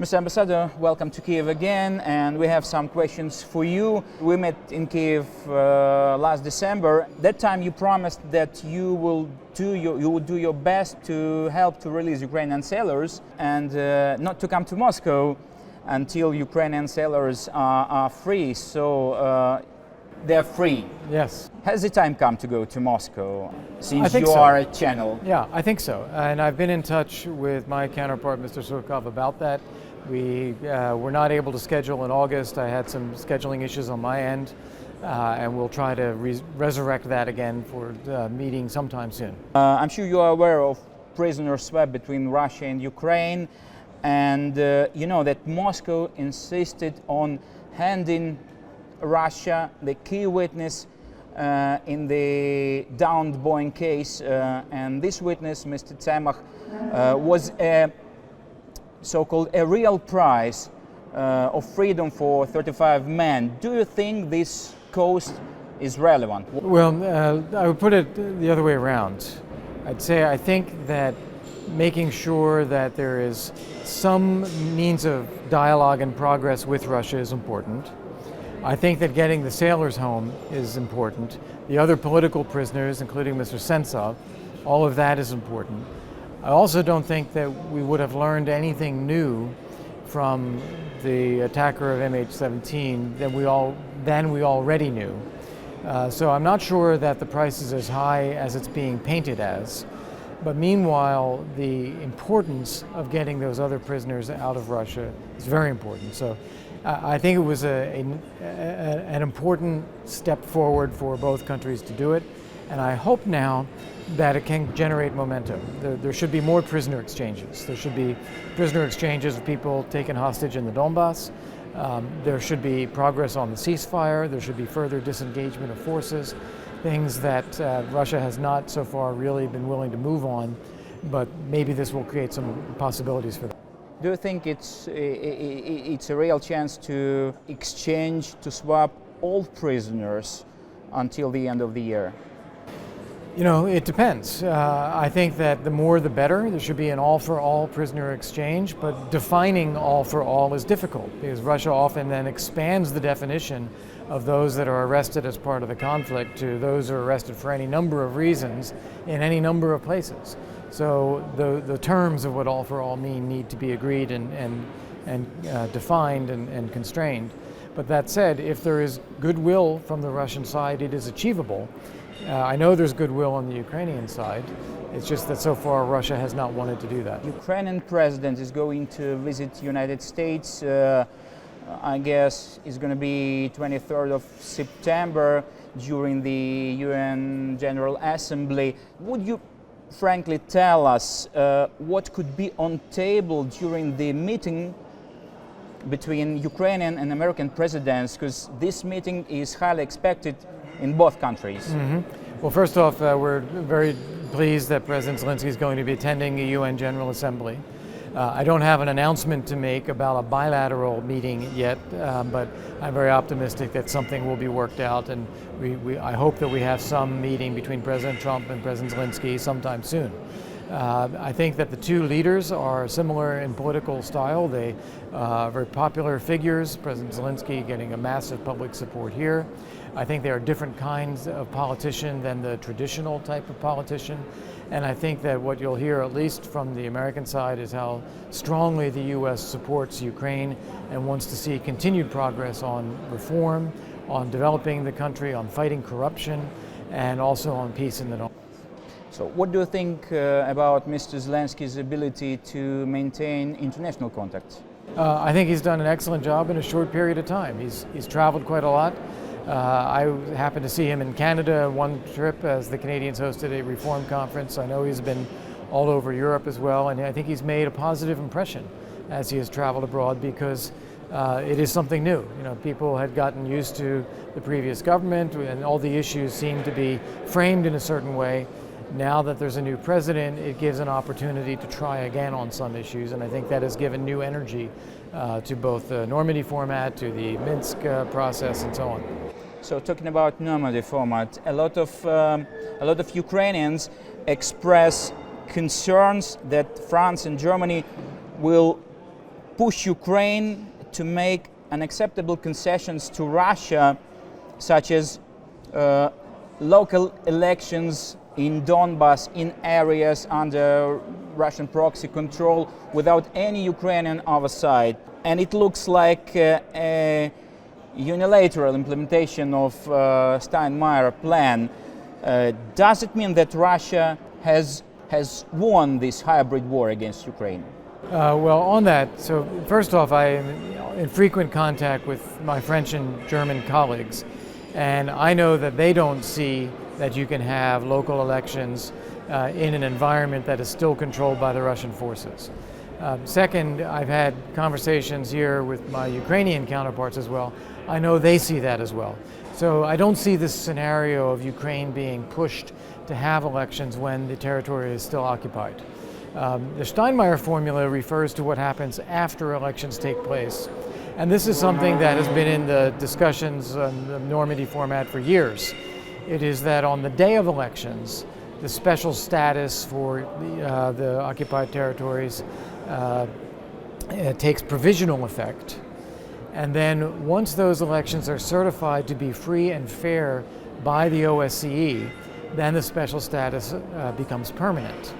Mr. Ambassador, welcome to Kiev again, and we have some questions for you. We met in Kiev last December. That time you promised that you would do your best to help to release Ukrainian sailors and not to come to Moscow until Ukrainian sailors are free. So they're free. Yes. Has the time come to go to Moscow since you so. are a channel? Yeah, I think so. And I've been in touch with my counterpart, Mr. Surkov, about that. We were not able to schedule in August. I had some scheduling issues on my end, and we'll try to resurrect that again for the meeting sometime soon. I'm sure you are aware of prisoner swap between Russia and Ukraine, and you know that Moscow insisted on handing Russia the key witness in the downed Boeing case, and this witness, Mr. Tsemach, was a so-called a real prize of freedom for 35 men. Do you think this cost is relevant? Well, I would put it the other way around. I'd say I think that making sure that there is some means of dialogue and progress with Russia is important. I think that getting the sailors home is important. The other political prisoners, including Mr. Sentsov, all of that is important. I also don't think that we would have learned anything new from the attacker of MH17 than we already knew. So I'm not sure that the price is as high as it's being painted as. But meanwhile, the importance of getting those other prisoners out of Russia is very important. So I think it was an important step forward for both countries to do it. And I hope now that it can generate momentum. There should be more prisoner exchanges. There should be prisoner exchanges of people taken hostage in the Donbass. There should be progress on the ceasefire. There should be further disengagement of forces, things that Russia has not so far really been willing to move on, but maybe this will create some possibilities for them. Do you think it's a real chance to exchange, to swap all prisoners until the end of the year? You know, it depends. I think that the more the better. There should be an all-for-all prisoner exchange, but defining all-for-all is difficult because Russia often then expands the definition of those that are arrested as part of the conflict to those who are arrested for any number of reasons in any number of places. So the terms of what all-for-all mean need to be agreed and defined and constrained. But that said, if there is goodwill from the Russian side, it is achievable. I know there's goodwill on the Ukrainian side. It's just that so far Russia has not wanted to do that. Ukrainian president is going to visit United States. I guess it's going to be 23rd of September during the UN General Assembly. Would you frankly tell us what could be on table during the meeting between Ukrainian and American presidents? Because this meeting is highly expected in both countries. Mm-hmm. Well, first off, we're very pleased that President Zelensky is going to be attending the UN General Assembly. I don't have an announcement to make about a bilateral meeting yet, but I'm very optimistic that something will be worked out, and I hope that we have some meeting between President Trump and President Zelensky sometime soon. I think that the two leaders are similar in political style. They are very popular figures, President Zelensky getting a massive public support here. I think they are different kinds of politician than the traditional type of politician. And I think that what you'll hear, at least from the American side, is how strongly the U.S. supports Ukraine and wants to see continued progress on reform, on developing the country, on fighting corruption, and also on peace in the Donbass. So what do you think about Mr. Zelensky's ability to maintain international contacts? I think he's done an excellent job in a short period of time. He's traveled quite a lot. I happened to see him in Canada one trip as the Canadians hosted a reform conference. I know he's been all over Europe as well, and I think he's made a positive impression as he has traveled abroad because it is something new. You know, people had gotten used to the previous government and all the issues seemed to be framed in a certain way. Now that there's a new president, it gives an opportunity to try again on some issues, and I think that has given new energy to both the Normandy format, to the Minsk process, and so on. So talking about Normandy format, a lot of Ukrainians express concerns that France and Germany will push Ukraine to make unacceptable concessions to Russia, such as local elections in Donbas, in areas under Russian proxy control, without any Ukrainian oversight. And it looks like a unilateral implementation of Steinmeier plan. Does it mean that Russia has won this hybrid war against Ukraine? Well, on that, so first off, I am in frequent contact with my French and German colleagues, and I know that they don't see that you can have local elections in an environment that is still controlled by the Russian forces. Second, I've had conversations here with my Ukrainian counterparts as well. I know they see that as well. So I don't see this scenario of Ukraine being pushed to have elections when the territory is still occupied. The Steinmeier formula refers to what happens after elections take place. And this is something that has been in the discussions in the Normandy format for years. It is that on the day of elections, the special status for the occupied territories takes provisional effect. And then once those elections are certified to be free and fair by the OSCE, then the special status becomes permanent.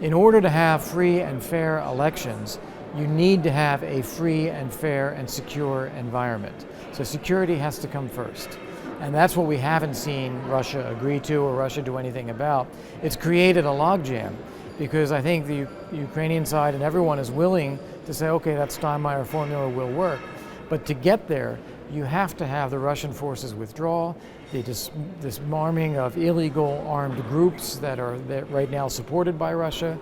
In order to have free and fair elections, you need to have a free and fair and secure environment. So security has to come first. And that's what we haven't seen Russia agree to or Russia do anything about. It's created a logjam because I think the Ukrainian side and everyone is willing to say, okay, that Steinmeier formula will work. But to get there, you have to have the Russian forces withdraw, the disarming of illegal armed groups that are right now supported by Russia.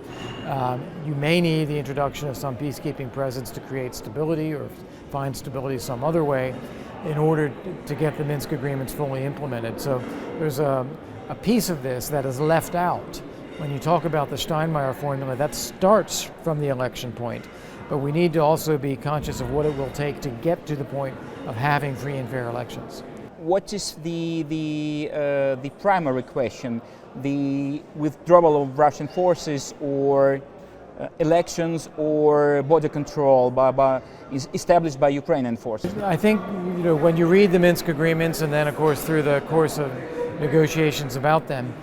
You may need the introduction of some peacekeeping presence to create stability or find stability some other way in order to get the Minsk agreements fully implemented. So there's a piece of this that is left out when you talk about the Steinmeier formula. That starts from the election point. But we need to also be conscious of what it will take to get to the point of having free and fair elections. What is the primary question? The withdrawal of Russian forces, or elections, or border control is established by Ukrainian forces? I think when you read the Minsk agreements, and then of course through the course of negotiations about them,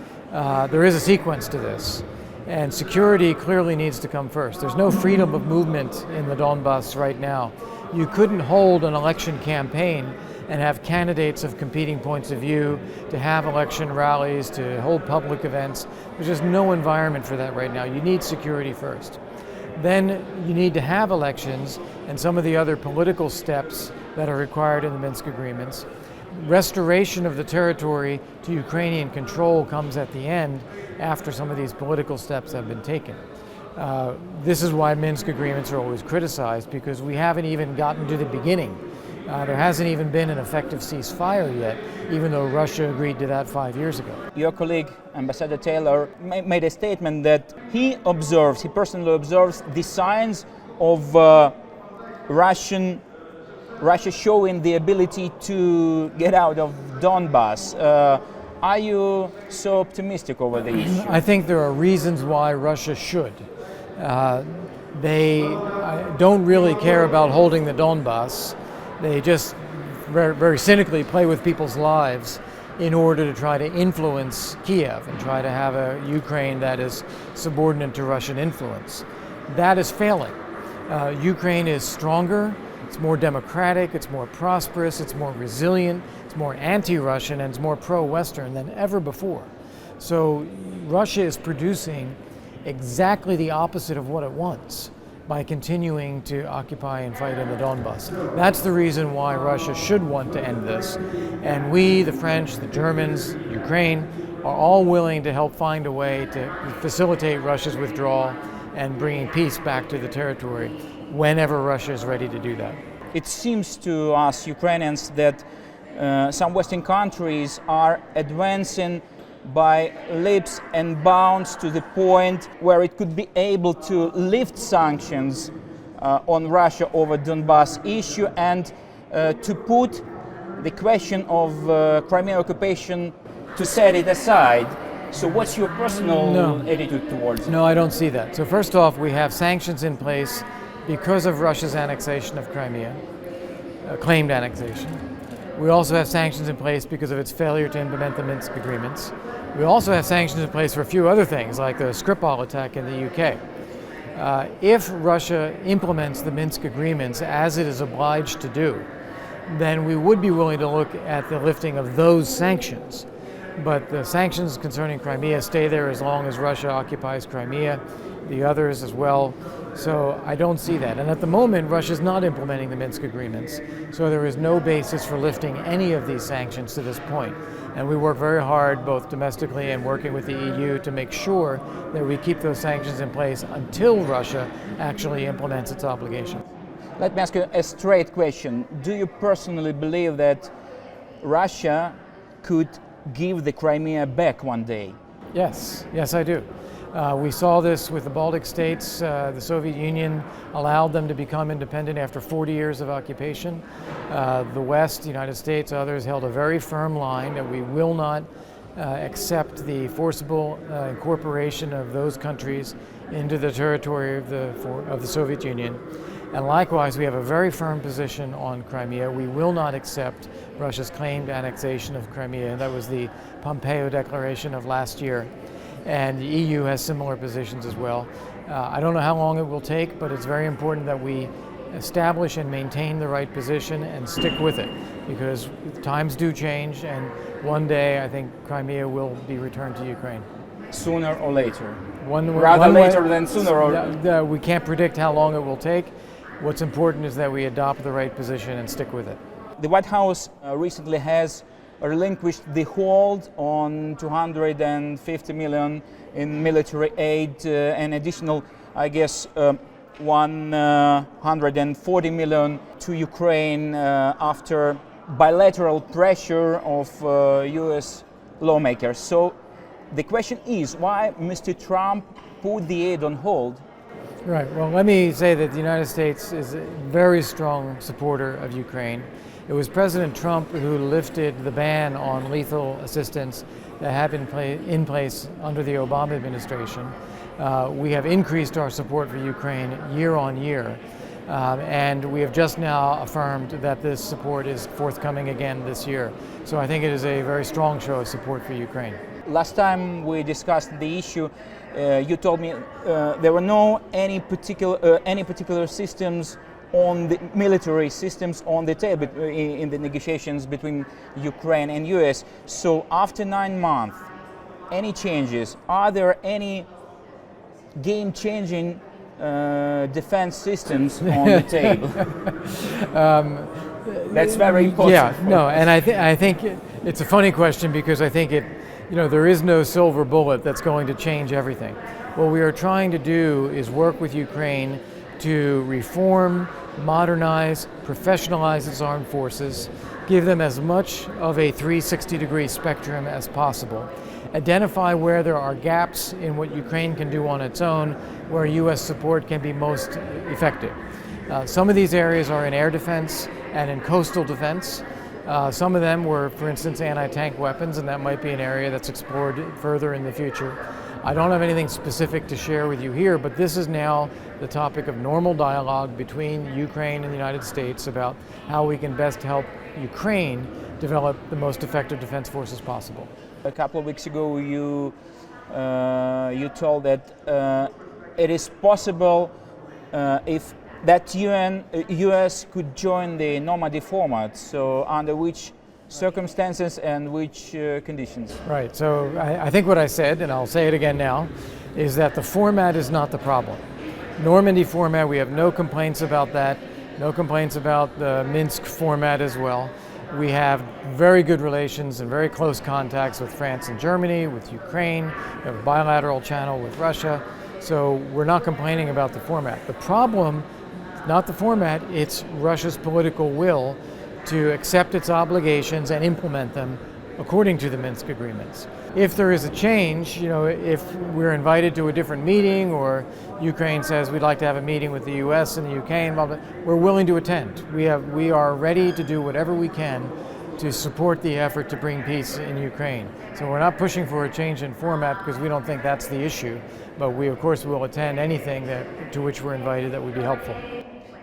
there is a sequence to this. And security clearly needs to come first. There's no freedom of movement in the Donbas right now. You couldn't hold an election campaign and have candidates of competing points of view, to have election rallies, to hold public events. There's just no environment for that right now. You need security first. Then you need to have elections and some of the other political steps that are required in the Minsk agreements. Restoration of the territory to Ukrainian control comes at the end after some of these political steps have been taken. This is why Minsk agreements are always criticized, because we haven't even gotten to the beginning. There hasn't even been an effective ceasefire yet, even though Russia agreed to that 5 years ago. Your colleague, Ambassador Taylor, made a statement that he personally observes the signs of Russia showing the ability to get out of Donbas. Are you so optimistic over the issue? I think there are reasons why Russia should. They don't really care about holding the Donbas. They just very, very cynically play with people's lives in order to try to influence Kiev and try to have a Ukraine that is subordinate to Russian influence. That is failing. Ukraine is stronger. It's more democratic, it's more prosperous, it's more resilient, it's more anti-Russian, and it's more pro-Western than ever before. So Russia is producing exactly the opposite of what it wants by continuing to occupy and fight in the Donbas. That's the reason why Russia should want to end this. And we, the French, the Germans, Ukraine, are all willing to help find a way to facilitate Russia's withdrawal and bringing peace back to the territory whenever Russia is ready to do that. It seems to us Ukrainians that some Western countries are advancing by leaps and bounds to the point where it could be able to lift sanctions on Russia over Donbas issue and to put the question of Crimea occupation, to set it aside. So what's your personal attitude towards it? No, I don't see that. So first off, we have sanctions in place because of Russia's annexation of Crimea, claimed annexation. We also have sanctions in place because of its failure to implement the Minsk agreements. We also have sanctions in place for a few other things, like the Skripal attack in the UK. If Russia implements the Minsk agreements as it is obliged to do, then we would be willing to look at the lifting of those sanctions. But the sanctions concerning Crimea stay there as long as Russia occupies Crimea, the others as well. So I don't see that. And at the moment, Russia is not implementing the Minsk agreements. So there is no basis for lifting any of these sanctions to this point. And we work very hard, both domestically and working with the EU, to make sure that we keep those sanctions in place until Russia actually implements its obligation. Let me ask you a straight question. Do you personally believe that Russia could give the Crimea back one day? Yes, I do. We saw this with the Baltic states. The Soviet Union allowed them to become independent after 40 years of occupation. The West, the United States, others held a very firm line that we will not accept the forcible incorporation of those countries into the territory of the Soviet Union. And likewise, we have a very firm position on Crimea. We will not accept Russia's claimed annexation of Crimea. That was the Pompeo Declaration of last year. And the EU has similar positions as well. I don't know how long it will take, but it's very important that we establish and maintain the right position and stick with it, because times do change, and one day I think Crimea will be returned to Ukraine. Sooner or later? Rather later than sooner or... We can't predict how long it will take. What's important is that we adopt the right position and stick with it. The White House recently has relinquished the hold on 250 million in military aid, and additional, I guess, 140 million to Ukraine after bilateral pressure of US lawmakers. So the question is, why Mr. Trump put the aid on hold? Right. Well, let me say that the United States is a very strong supporter of Ukraine. It was President Trump who lifted the ban on lethal assistance that had been in place under the Obama administration. We have increased our support for Ukraine year on year, and we have just now affirmed that this support is forthcoming again this year. So I think it is a very strong show of support for Ukraine. Last time we discussed the issue, you told me there were no any particular systems on the military systems on the table in the negotiations between Ukraine and US. So after 9 months, any changes? Are there any game-changing defense systems on the table? That's very important. Yeah, no, and I think it's a funny question, because I think there is no silver bullet that's going to change everything. What we are trying to do is work with Ukraine to reform, modernize, professionalize its armed forces, give them as much of a 360-degree spectrum as possible, identify where there are gaps in what Ukraine can do on its own, where U.S. support can be most effective. Some of these areas are in air defense and in coastal defense. Some of them were, for instance, anti-tank weapons, and that might be an area that's explored further in the future. I don't have anything specific to share with you here, but this is now the topic of normal dialogue between Ukraine and the United States about how we can best help Ukraine develop the most effective defense forces possible. A couple of weeks ago, you told that it is possible if that US could join the Normandy format. So under which circumstances and which conditions? Right, so I think what I said, and I'll say it again now, is that the format is not the problem. Normandy format, we have no complaints about that, no complaints about the Minsk format as well. We have very good relations and very close contacts with France and Germany, with Ukraine, we have a bilateral channel with Russia, so we're not complaining about the format. The problem, not the format, it's Russia's political will to accept its obligations and implement them according to the Minsk agreements. If there is a change, if we're invited to a different meeting, or Ukraine says we'd like to have a meeting with the US and the UK, and blah, blah, we're willing to attend. We are ready to do whatever we can to support the effort to bring peace in Ukraine. So we're not pushing for a change in format because we don't think that's the issue, but we of course will attend anything to which we're invited that would be helpful.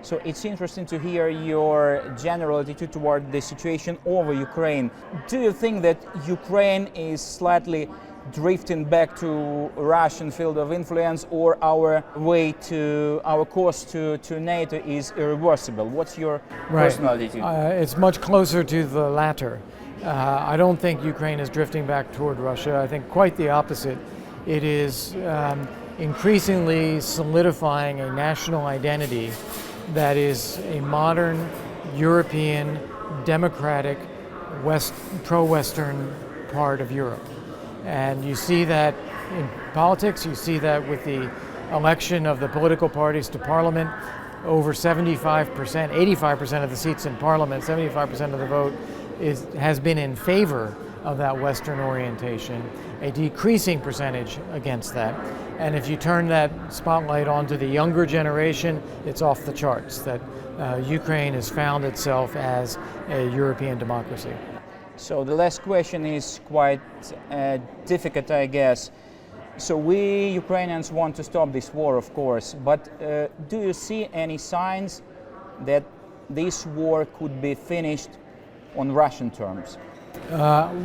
So it's interesting to hear your general attitude toward the situation over Ukraine. Do you think that Ukraine is slightly drifting back to Russian field of influence, or our course to NATO is irreversible? What's your personal attitude? It's much closer to the latter. I don't think Ukraine is drifting back toward Russia. I think quite the opposite. It is increasingly solidifying a national identity that is a modern, European, democratic, pro-Western part of Europe. And you see that in politics, you see that with the election of the political parties to parliament. Over 75%, 85% of the seats in parliament, 75% of the vote has been in favor of that Western orientation, a decreasing percentage against that. And if you turn that spotlight onto the younger generation, it's off the charts that Ukraine has found itself as a European democracy. So the last question is quite difficult, I guess. So we Ukrainians want to stop this war, of course, but do you see any signs that this war could be finished on Russian terms?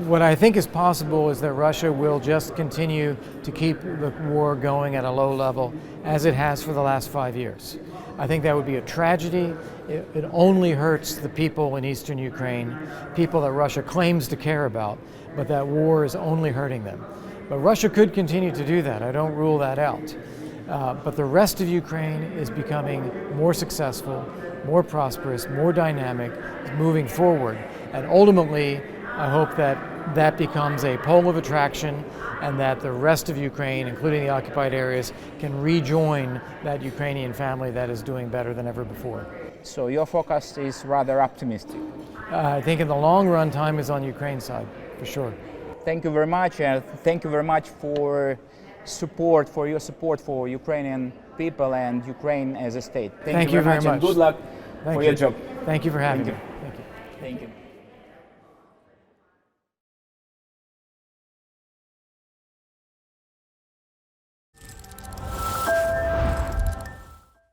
What I think is possible is that Russia will just continue to keep the war going at a low level as it has for the last 5 years. I think that would be a tragedy. It only hurts the people in eastern Ukraine, people that Russia claims to care about, but that war is only hurting them. But Russia could continue to do that. I don't rule that out. But the rest of Ukraine is becoming more successful, more prosperous, more dynamic, moving forward. And ultimately, I hope that that becomes a pole of attraction and that the rest of Ukraine, including the occupied areas, can rejoin that Ukrainian family that is doing better than ever before. So your forecast is rather optimistic. I think in the long run, time is on Ukraine's side, for sure. Thank you very much, and thank you very much for your support for Ukrainian people and Ukraine as a state. Thank you very much. And good luck for your job. Thank you for having me. Thank you.